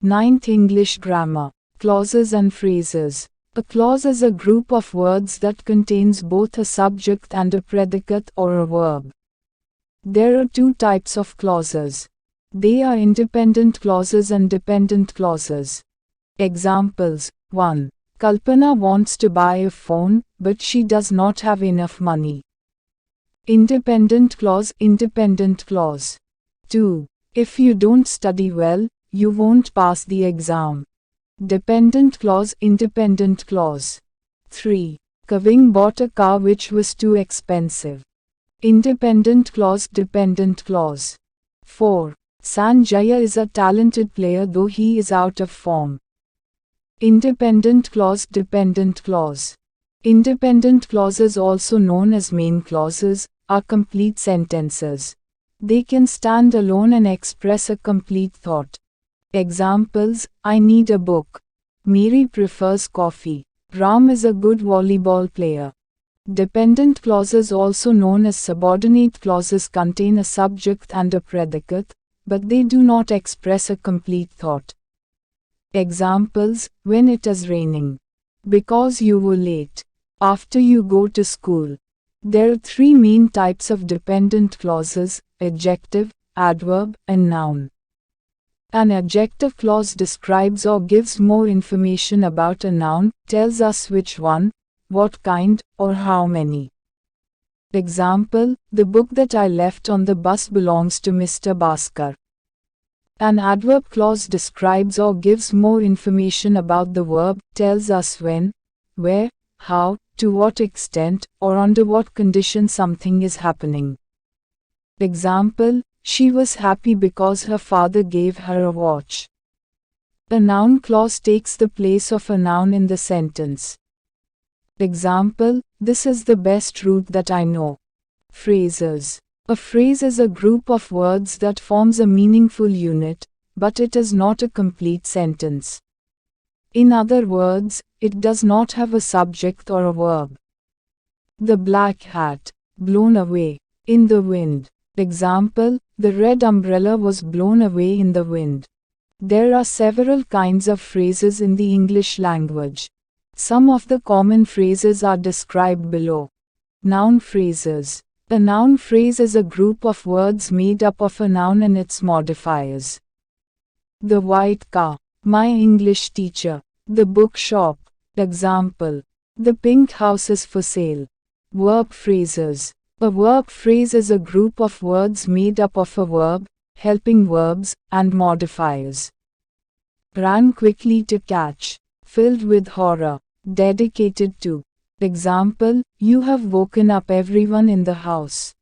9th English Grammar. Clauses and phrases. A clause is a group of words that contains both a subject and a predicate or a verb. There are two types of clauses. They are independent clauses and dependent clauses. Examples: 1. Kalpana wants to buy a phone, but she does not have enough money. Independent clause, independent clause. 2. If you don't study well, you won't pass the exam. Dependent clause, independent clause. 3. Kaving bought a car which was too expensive. Independent clause, dependent clause. 4. Sanjaya is a talented player though he is out of form. Independent clause, dependent clause. Independent clauses, also known as main clauses, are complete sentences. They can stand alone and express a complete thought. Examples: I need a book. Mary prefers coffee. Ram is a good volleyball player. Dependent clauses, also known as subordinate clauses, contain a subject and a predicate, but they do not express a complete thought. Examples: when it is raining. Because you were late. After you go to school. There are three main types of dependent clauses: adjective, adverb, and noun. An adjective clause describes or gives more information about a noun, tells us which one, what kind, or how many. Example: the book that I left on the bus belongs to Mr. Bhaskar. An adverb clause describes or gives more information about the verb, tells us when, where, how, to what extent, or under what condition something is happening. Example: she was happy because her father gave her a watch. A noun clause takes the place of a noun in the sentence. Example: this is the best route that I know. Phrases. A phrase is a group of words that forms a meaningful unit, but it is not a complete sentence. In other words, it does not have a subject or a verb. The black hat. Blown away. In the wind. Example: the red umbrella was blown away in the wind. There are several kinds of phrases in the English language. Some of the common phrases are described below. Noun phrases. A noun phrase is a group of words made up of a noun and its modifiers. The white car. My English teacher. The bookshop. Example: the pink house is for sale. Verb phrases. A verb phrase is a group of words made up of a verb, helping verbs, and modifiers. Ran quickly to catch. Filled with horror. Dedicated to. Example: you have woken up everyone in the house.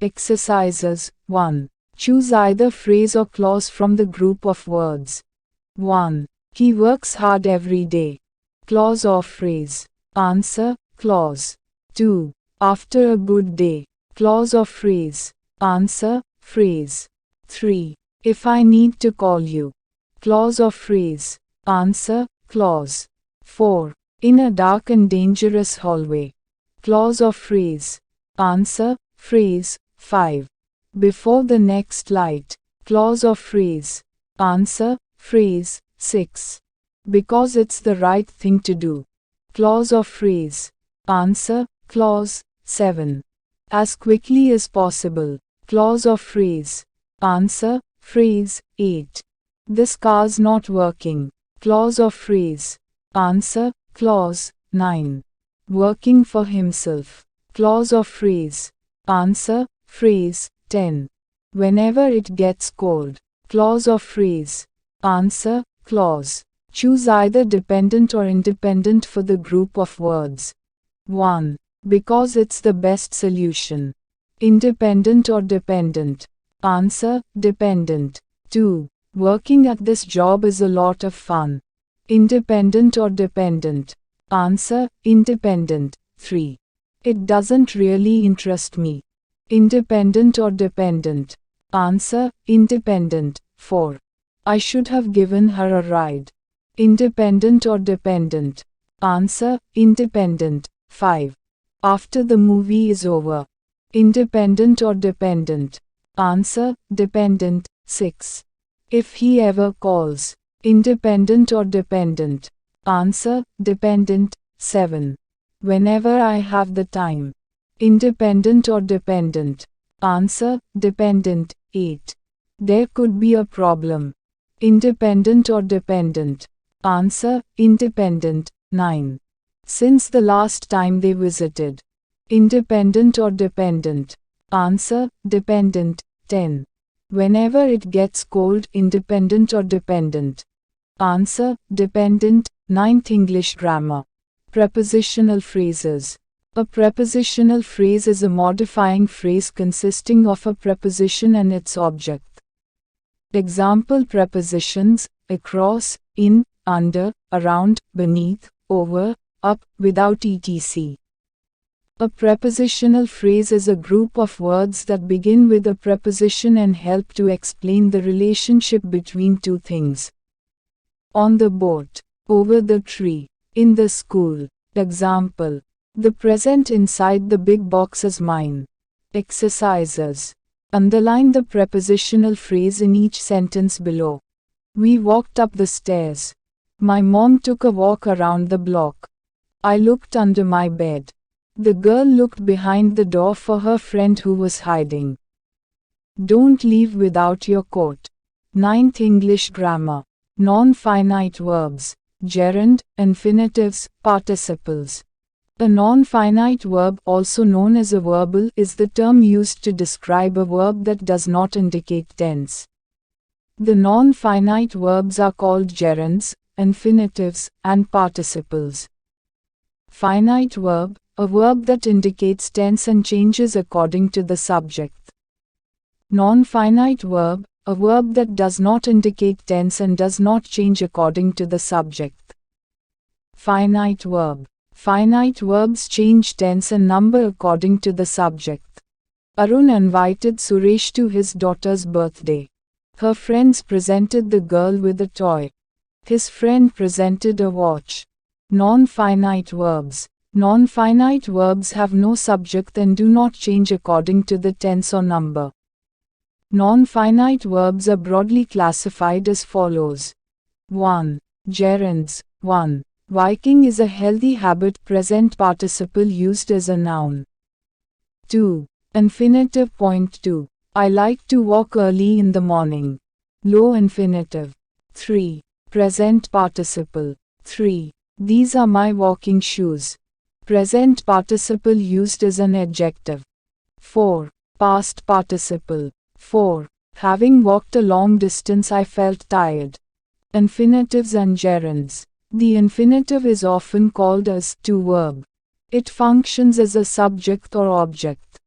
Exercises. 1. Choose either phrase or clause from the group of words. 1. He works hard every day. Clause or phrase. Answer: clause. 2. After a good day. Clause or phrase. Answer: phrase. 3. If I need to call you. Clause or phrase. Answer: clause. 4. In a dark and dangerous hallway. Clause or phrase. Answer: phrase. 5. Before the next light. Clause or phrase. Answer: phrase. 6. Because it's the right thing to do. Clause or phrase. Answer: clause. 7. As quickly as possible. Clause or phrase. Answer: phrase. 8. This car's not working. Clause or phrase. Answer: clause. 9. Working for himself. Clause or phrase. Answer: phrase. 10. Whenever it gets cold. Clause or phrase. Answer: clause. Choose either dependent or independent for the group of words. 1. Because it's the best solution. Independent or dependent. Answer: dependent. 2. Working at this job is a lot of fun. Independent or dependent. Answer: independent. 3. It doesn't really interest me. Independent or dependent. Answer: independent. 4. I should have given her a ride. Independent or dependent. Answer: independent. 5. After the movie is over. Independent or dependent. Answer: dependent. 6. If he ever calls. Independent or dependent? Answer, dependent. 7. Whenever I have the time. Independent or dependent? Answer, dependent. 8. There could be a problem. Independent or dependent? Answer, independent. 9. Since the last time they visited. Independent or dependent? Answer, dependent. 10. Whenever it gets cold. Independent or dependent? Answer, dependent. 9th English grammar. Prepositional phrases. A prepositional phrase is a modifying phrase consisting of a preposition and its object. Example prepositions: across, in, under, around, beneath, over, up, without etc. A prepositional phrase is a group of words that begin with a preposition and help to explain the relationship between two things. On the boat, over the tree, in the school. Example: the present inside the big box is mine. Exercises. Underline the prepositional phrase in each sentence below. We walked up the stairs. My mom took a walk around the block. I looked under my bed. The girl looked behind the door for her friend who was hiding. Don't leave without your coat. 9th English grammar. Non-finite verbs. Gerund, infinitives, participles. A non-finite verb, also known as a verbal, is the term used to describe a verb that does not indicate tense. The non-finite verbs are called gerunds, infinitives, and participles. Finite verb, a verb that indicates tense and changes according to the subject. Non-finite verb, a verb that does not indicate tense and does not change according to the subject. Finite verb. Finite verbs change tense and number according to the subject. Arun invited Suresh to his daughter's birthday. Her friends presented the girl with a toy. His friend presented a watch. Non-finite verbs. Non-finite verbs have no subject and do not change according to the tense or number. Non-finite verbs are broadly classified as follows. 1. Gerunds. 1. Viking is a healthy habit, present participle used as a noun. 2. Infinitive. Point 2. I like to walk early in the morning. Low infinitive. 3. Present participle. 3. These are my walking shoes. Present participle used as an adjective. 4. Past participle. 4. Having walked a long distance I felt tired. Infinitives and gerunds. The infinitive is often called as to verb. It functions as a subject or object.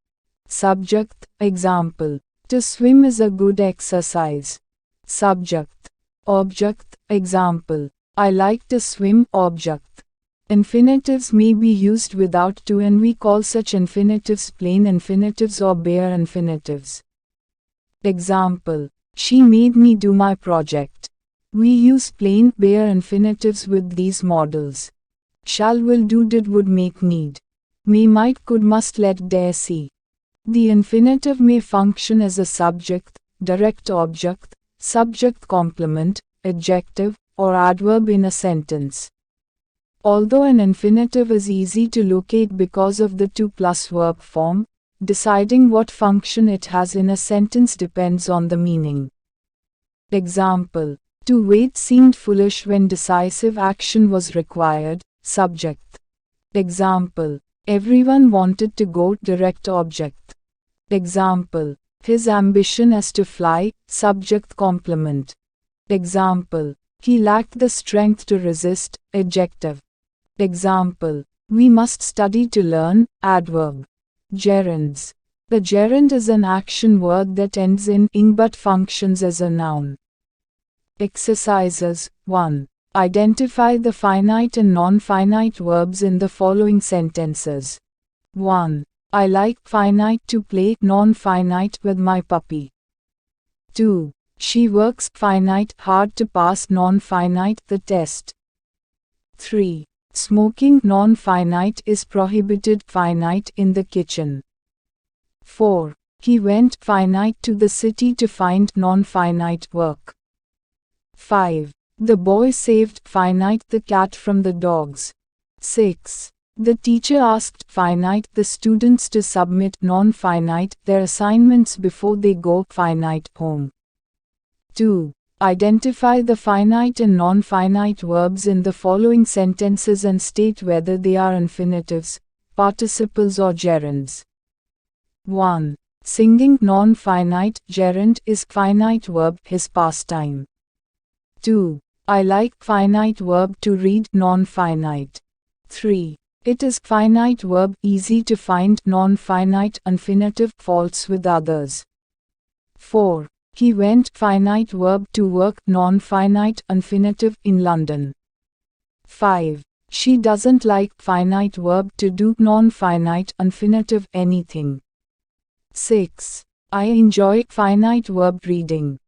Subject. Example: to swim is a good exercise. Subject. Object. Example: I like to swim. Object. Infinitives may be used without to, and we call such infinitives plain infinitives or bare infinitives. Example: she made me do my project. We use plain, bare infinitives with these models. Shall, will, do, did, would, make, need. May, might, could, must, let, dare, see. The infinitive may function as a subject, direct object, subject complement, adjective, or adverb in a sentence. Although an infinitive is easy to locate because of the to plus verb form, deciding what function it has in a sentence depends on the meaning. Example: to wait seemed foolish when decisive action was required. Subject. Example: everyone wanted to go. Direct object. Example: his ambition is to fly. Subject complement. Example: he lacked the strength to resist. Adjective. Example: we must study to learn. Adverb. Gerunds. The gerund is an action word that ends in ing but functions as a noun. Exercises. 1. Identify the finite and non-finite verbs in the following sentences. 1. I like finite to play non-finite with my puppy. 2. She works finite hard to pass non-finite the test. 3. Smoking non-finite is prohibited finite in the kitchen. 4. He went finite to the city to find non-finite work. 5. The boy saved finite the cat from the dogs. 6. The teacher asked finite the students to submit non-finite their assignments before they go finite home. 2. Identify the finite and non-finite verbs in the following sentences and state whether they are infinitives, participles or gerunds. 1. Singing non-finite gerund is finite verb his pastime. 2. I like finite verb to read non-finite. 3. It is finite verb easy to find non-finite infinitive false with others. 4. He went finite verb to work non-finite infinitive in London. 5. She doesn't like finite verb to do non-finite infinitive anything. 6. I enjoy finite verb reading.